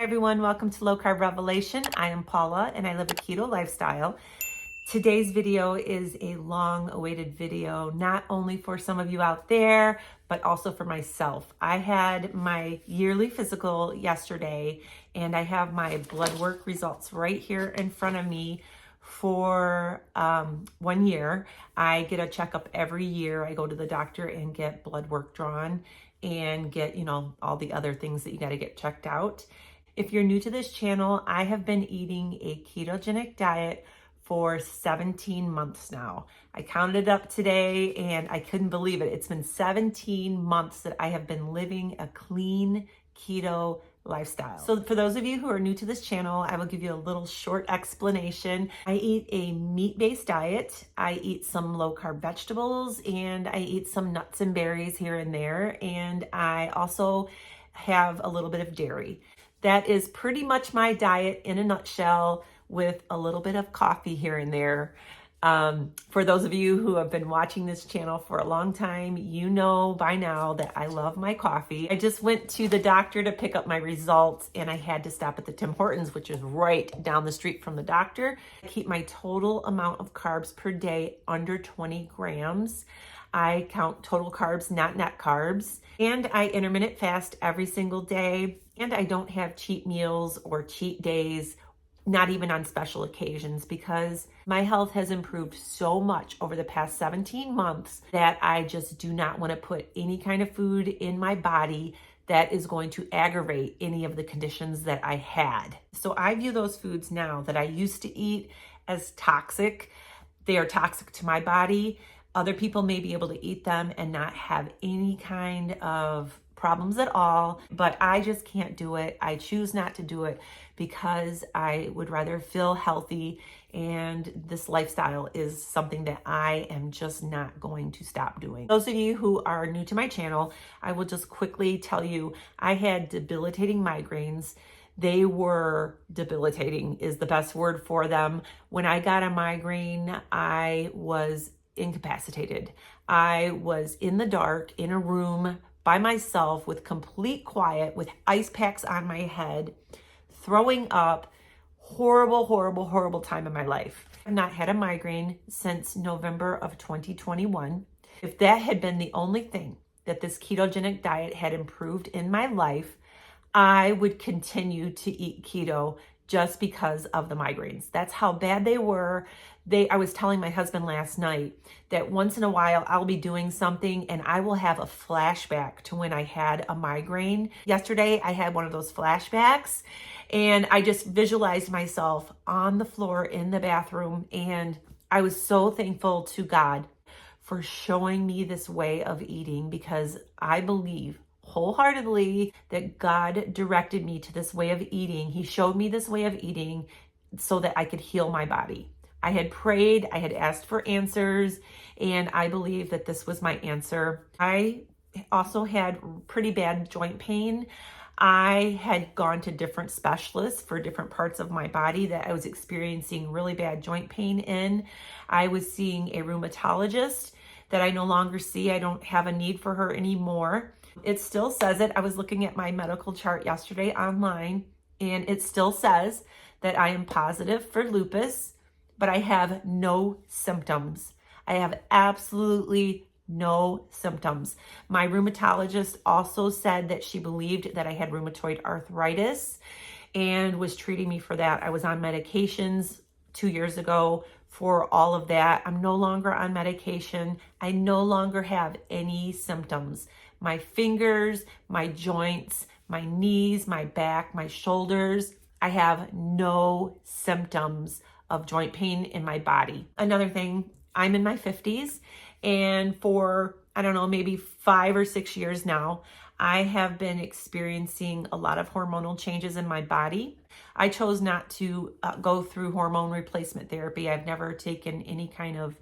Hi everyone, welcome to Low Carb Revelation. I am Paula and I live a keto lifestyle. Today's video is a long-awaited video, not only for some of you out there, but also for myself. I had my yearly physical yesterday and I have my blood work results right here in front of me for 1 year. I get a checkup every year. I go to the doctor and get blood work drawn and get, all the other things that you got to get checked out. If you're new to this channel, I have been eating a ketogenic diet for 17 months now. I counted it up today and I couldn't believe it. It's been 17 months that I have been living a clean keto lifestyle. So for those of you who are new to this channel, I will give you a little short explanation. I eat a meat-based diet. I eat some low-carb vegetables and I eat some nuts and berries here and there. And I also have a little bit of dairy. That is pretty much my diet in a nutshell, with a little bit of coffee here and there. For those of you who have been watching this channel for a long time, you know by now that I love my coffee. I just went to the doctor to pick up my results and I had to stop at the Tim Hortons, which is right down the street from the doctor. I keep my total amount of carbs per day under 20 grams. I count total carbs, not net carbs. And I intermittent fast every single day. And I don't have cheat meals or cheat days, not even on special occasions, because my health has improved so much over the past 17 months that I just do not want to put any kind of food in my body that is going to aggravate any of the conditions that I had. So I view those foods now that I used to eat as toxic. They are toxic to my body. Other people may be able to eat them and not have any kind of problems at all, but I just can't do it. I choose not to do it because I would rather feel healthy, and this lifestyle is something that I am just not going to stop doing. Those of you who are new to my channel, I will just quickly tell you, I had debilitating migraines. They were debilitating is the best word for them. When I got a migraine, I was incapacitated. I was in the dark in a room by myself with complete quiet, with ice packs on my head, throwing up. Horrible, horrible, horrible time in my life. I've not had a migraine since November of 2021. If that had been the only thing that this ketogenic diet had improved in my life, I would continue to eat keto just because of the migraines. That's how bad they were. I was telling my husband last night that once in a while I'll be doing something and I will have a flashback to when I had a migraine. Yesterday I had one of those flashbacks and I just visualized myself on the floor in the bathroom, and I was so thankful to God for showing me this way of eating, because I believe wholeheartedly that God directed me to this way of eating. He showed me this way of eating so that I could heal my body. I had prayed, I had asked for answers, and I believe that this was my answer. I also had pretty bad joint pain. I had gone to different specialists for different parts of my body that I was experiencing really bad joint pain in. I was seeing a rheumatologist that I no longer see. I don't have a need for her anymore. It still says it. I was looking at my medical chart yesterday online, and it still says that I am positive for lupus, but I have no symptoms. I have absolutely no symptoms. My rheumatologist also said that she believed that I had rheumatoid arthritis and was treating me for that. I was on medications 2 years ago for all of that. I'm no longer on medication. I no longer have any symptoms. My fingers, my joints, my knees, my back, my shoulders, I have no symptoms of joint pain in my body. Another thing, I'm in my 50s, and for, I don't know, maybe 5 or 6 years now, I have been experiencing a lot of hormonal changes in my body. I chose not to go through hormone replacement therapy. I've never taken any kind of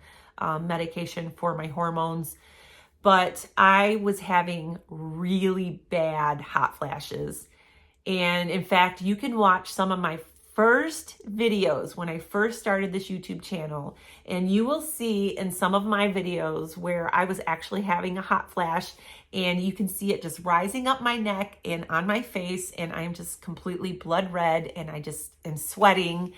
medication for my hormones, but I was having really bad hot flashes. And in fact, you can watch some of my first videos when I first started this YouTube channel, and you will see in some of my videos where I was actually having a hot flash, and you can see it just rising up my neck and on my face, and I'm just completely blood red, and I just am sweating,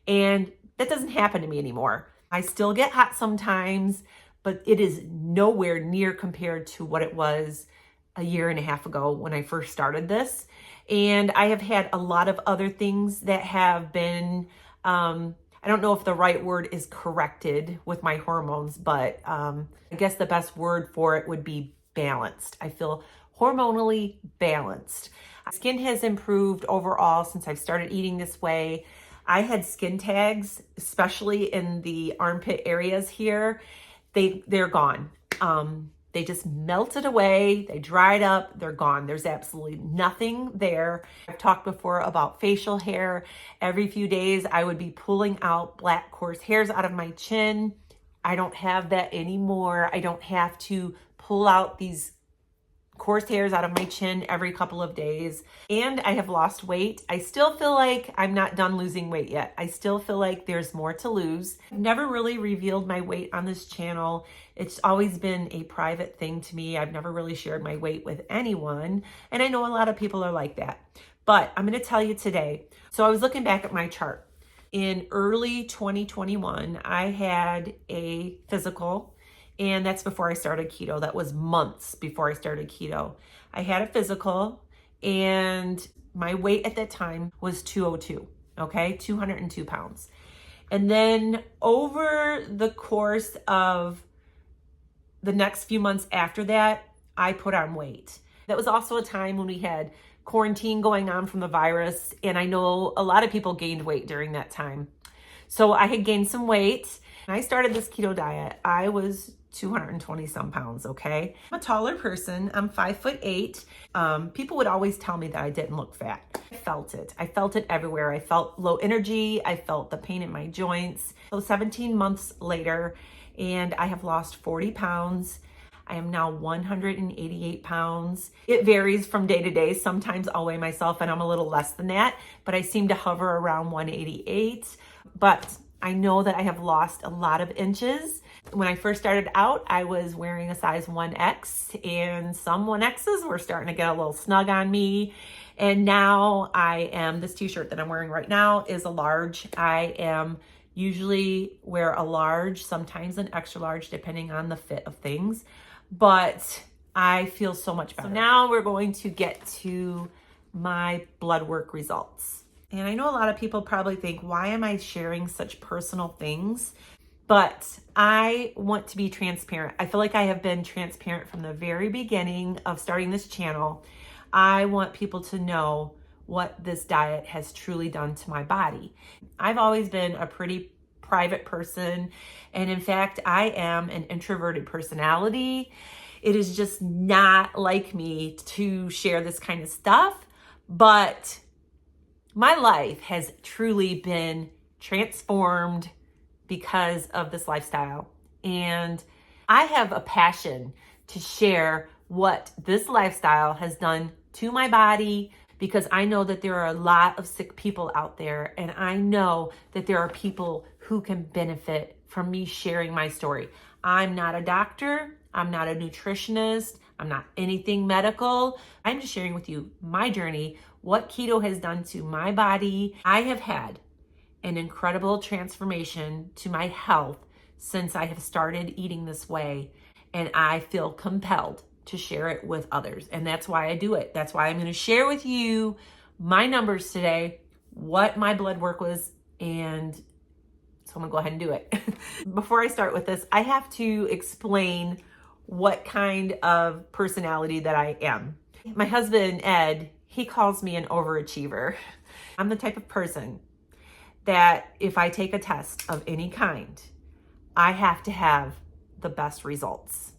and that doesn't happen to me anymore. I still get hot sometimes, but it is nowhere near compared to what it was a year and a half ago when I first started this. And I have had a lot of other things that have been, I don't know if the right word is corrected with my hormones, but I guess the best word for it would be balanced. I feel hormonally balanced. My skin has improved overall since I've started eating this way. I had skin tags, especially in the armpit areas here. They're gone. They just melted away. They dried up. They're gone. There's absolutely nothing there. I've talked before about facial hair. Every few days, I would be pulling out black coarse hairs out of my chin. I don't have that anymore. I don't have to pull out these coarse hairs out of my chin every couple of days. And I have lost weight. I still feel like I'm not done losing weight yet. I still feel like there's more to lose. I've never really revealed my weight on this channel. It's always been a private thing to me. I've never really shared my weight with anyone. And I know a lot of people are like that. But I'm going to tell you today. So I was looking back at my chart. In early 2021, I had a physical. And that's before I started keto. That was months before I started keto. I had a physical, and my weight at that time was 202, okay? 202 pounds. And then over the course of the next few months after that, I put on weight. That was also a time when we had quarantine going on from the virus, and I know a lot of people gained weight during that time. So I had gained some weight. When I started this keto diet, I was 220 some pounds, okay? I'm a taller person. I'm 5'8". People would always tell me that I didn't look fat. I felt it. I felt it everywhere. I felt low energy. I felt the pain in my joints. So 17 months later, and I have lost 40 pounds. I am now 188 pounds. It varies from day to day. Sometimes I'll weigh myself and I'm a little less than that, but I seem to hover around 188. But I know that I have lost a lot of inches. When I first started out, I was wearing a size 1X, and some 1Xs were starting to get a little snug on me. And now this t-shirt that I'm wearing right now is a large. I am usually wear a large, sometimes an extra large, depending on the fit of things. But I feel so much better. So now we're going to get to my blood work results. And I know a lot of people probably think, why am I sharing such personal things? But I want to be transparent. I feel like I have been transparent from the very beginning of starting this channel. I want people to know what this diet has truly done to my body. I've always been a pretty private person. And in fact, I am an introverted personality. It is just not like me to share this kind of stuff. But my life has truly been transformed because of this lifestyle. And I have a passion to share what this lifestyle has done to my body, because I know that there are a lot of sick people out there, and I know that there are people who can benefit from me sharing my story. I'm not a doctor. I'm not a nutritionist. I'm not anything medical. I'm just sharing with you my journey, what keto has done to my body. I have had an incredible transformation to my health since I have started eating this way, and I feel compelled to share it with others. And that's why I do it. That's why I'm going to share with you my numbers today, what my blood work was, and so I'm going to go ahead and do it. Before I start with this, I have to explain what kind of personality that I am. My husband, Ed, he calls me an overachiever. I'm the type of person that if I take a test of any kind, I have to have the best results.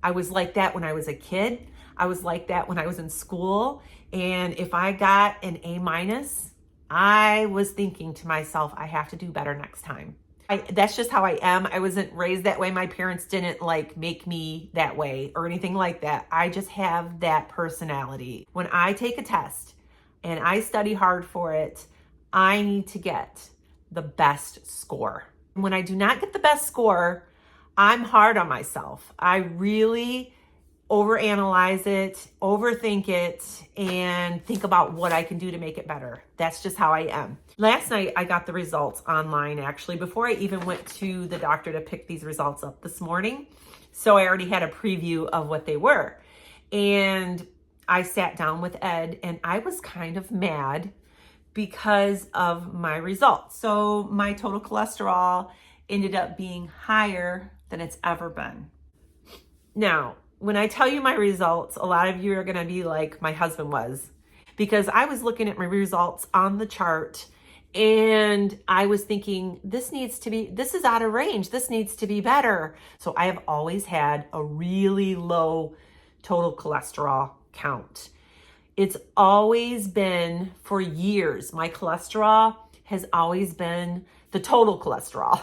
I was like that when I was a kid. I was like that when I was in school. And if I got an A-, I was thinking to myself, I have to do better next time. That's just how I am. I wasn't raised that way. My parents didn't make me that way or anything like that. I just have that personality. When I take a test and I study hard for it, I need to get the best score. When I do not get the best score, I'm hard on myself. I really overanalyze it, overthink it, and think about what I can do to make it better. That's just how I am. Last night, I got the results online, actually, before I even went to the doctor to pick these results up this morning. So I already had a preview of what they were. And I sat down with Ed, and I was kind of mad because of my results. So my total cholesterol ended up being higher than it's ever been. Now, when I tell you my results, a lot of you are going to be like my husband was, because I was looking at my results on the chart and I was thinking, this is out of range. This needs to be better. So I have always had a really low total cholesterol count. It's always been, for years, my cholesterol has always been, the total cholesterol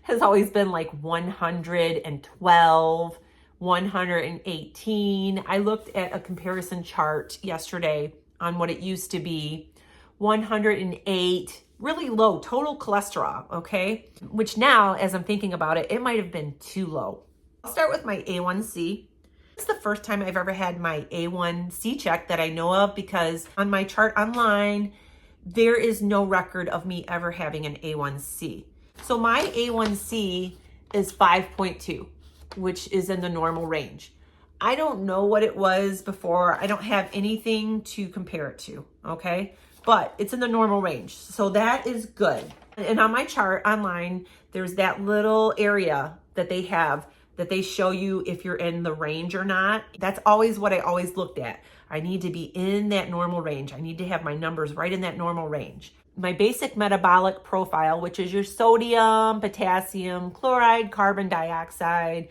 has always been like 112, 118. I looked at a comparison chart yesterday on what it used to be, 108, really low total cholesterol, okay? Which now, as I'm thinking about it, it might have been too low. I'll start with my A1C. It's the first time I've ever had my A1C checked that I know of, because on my chart online, there is no record of me ever having an A1C. So my A1C is 5.2, which is in the normal range. I don't know what it was before. I don't have anything to compare it to, okay? But it's in the normal range, so that is good. And on my chart online, there's that little area that they have that they show you if you're in the range or not. That's always what I always looked at. I need to be in that normal range. I need to have my numbers right in that normal range. My basic metabolic profile, which is your sodium, potassium, chloride, carbon dioxide,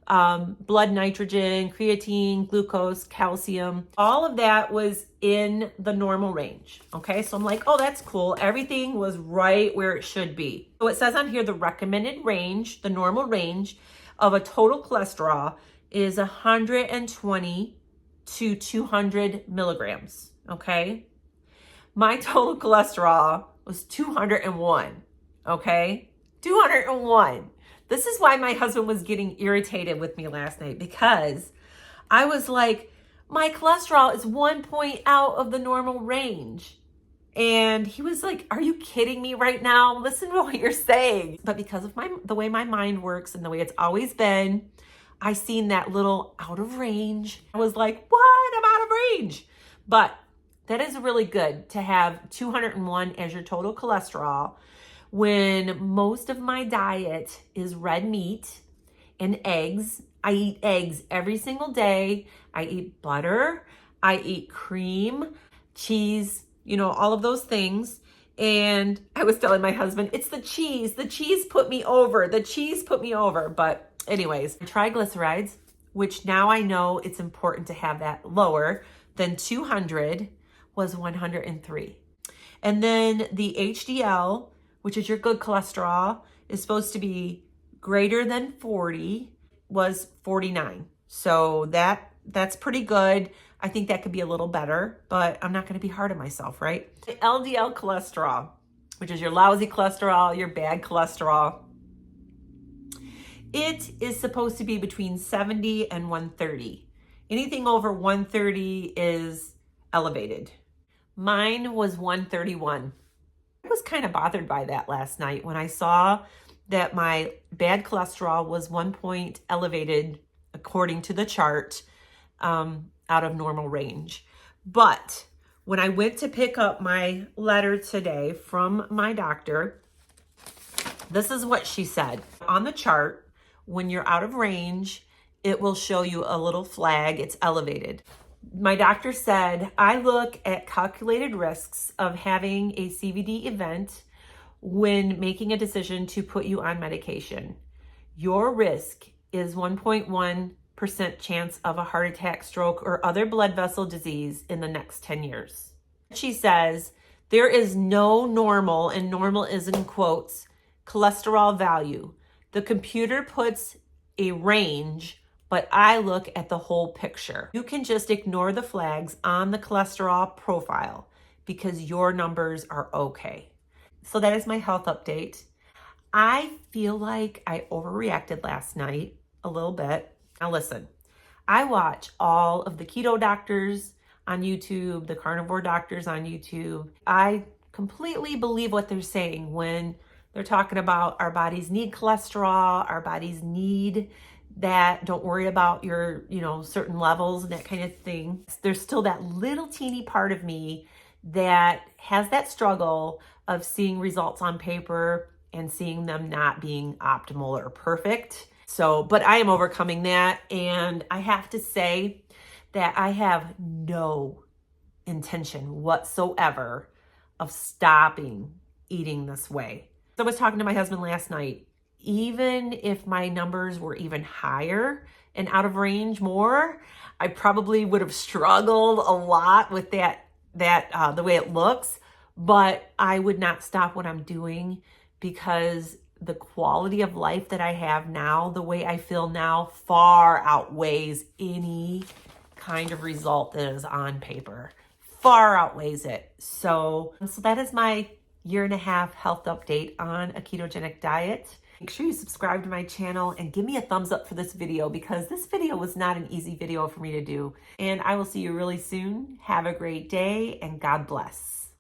blood nitrogen, creatine, glucose, calcium, all of that was in the normal range. Okay, so I'm like, oh, that's cool. Everything was right where it should be. So it says on here, the recommended range, the normal range of a total cholesterol is 120 to 200 milligrams, okay? My total cholesterol was 201, okay? 201. This is why my husband was getting irritated with me last night, because I was like, my cholesterol is 1 point out of the normal range. And he was like, are you kidding me right now? Listen to what you're saying. But because of the way my mind works and the way it's always been, I seen that little out of range. I was like, what? I'm out of range. But that is really good to have 201 as your total cholesterol when most of my diet is red meat and eggs. I eat eggs every single day. I eat butter. I eat cream, cheese, all of those things. And I was telling my husband, it's the cheese. The cheese put me over. The cheese put me over. But anyways, triglycerides, which now I know it's important to have that lower than 200, was 103. And then the HDL, which is your good cholesterol, is supposed to be greater than 40, was 49. So that's pretty good. I think that could be a little better, but I'm not going to be hard on myself, right? LDL cholesterol, which is your lousy cholesterol, your bad cholesterol. It is supposed to be between 70 and 130. Anything over 130 is elevated. Mine was 131. I was kind of bothered by that last night when I saw that my bad cholesterol was 1 point elevated according to the chart, out of normal range. But when I went to pick up my letter today from my doctor, this is what she said. On the chart, when you're out of range, it will show you a little flag. It's elevated. My doctor said, I look at calculated risks of having a CVD event when making a decision to put you on medication. Your risk is 1.1% chance of a heart attack, stroke, or other blood vessel disease in the next 10 years. She says, there is no normal, and normal is in quotes, cholesterol value. The computer puts a range, but I look at the whole picture. You can just ignore the flags on the cholesterol profile because your numbers are okay. So that is my health update. I feel like I overreacted last night a little bit. Now listen, I watch all of the keto doctors on YouTube, the carnivore doctors on YouTube. I completely believe what they're saying when they're talking about our bodies need cholesterol, our bodies need that. Don't worry about your, certain levels and that kind of thing. There's still that little teeny part of me that has that struggle of seeing results on paper and seeing them not being optimal or perfect. So, but I am overcoming that. And I have to say that I have no intention whatsoever of stopping eating this way. So I was talking to my husband last night. Even if my numbers were even higher and out of range more, I probably would have struggled a lot with that the way it looks, but I would not stop what I'm doing because the quality of life that I have now, the way I feel now, far outweighs any kind of result that is on paper. Far outweighs it. So that is my 1.5 year health update on a ketogenic diet. Make sure you subscribe to my channel and give me a thumbs up for this video because this video was not an easy video for me to do. And I will see you really soon. Have a great day and God bless.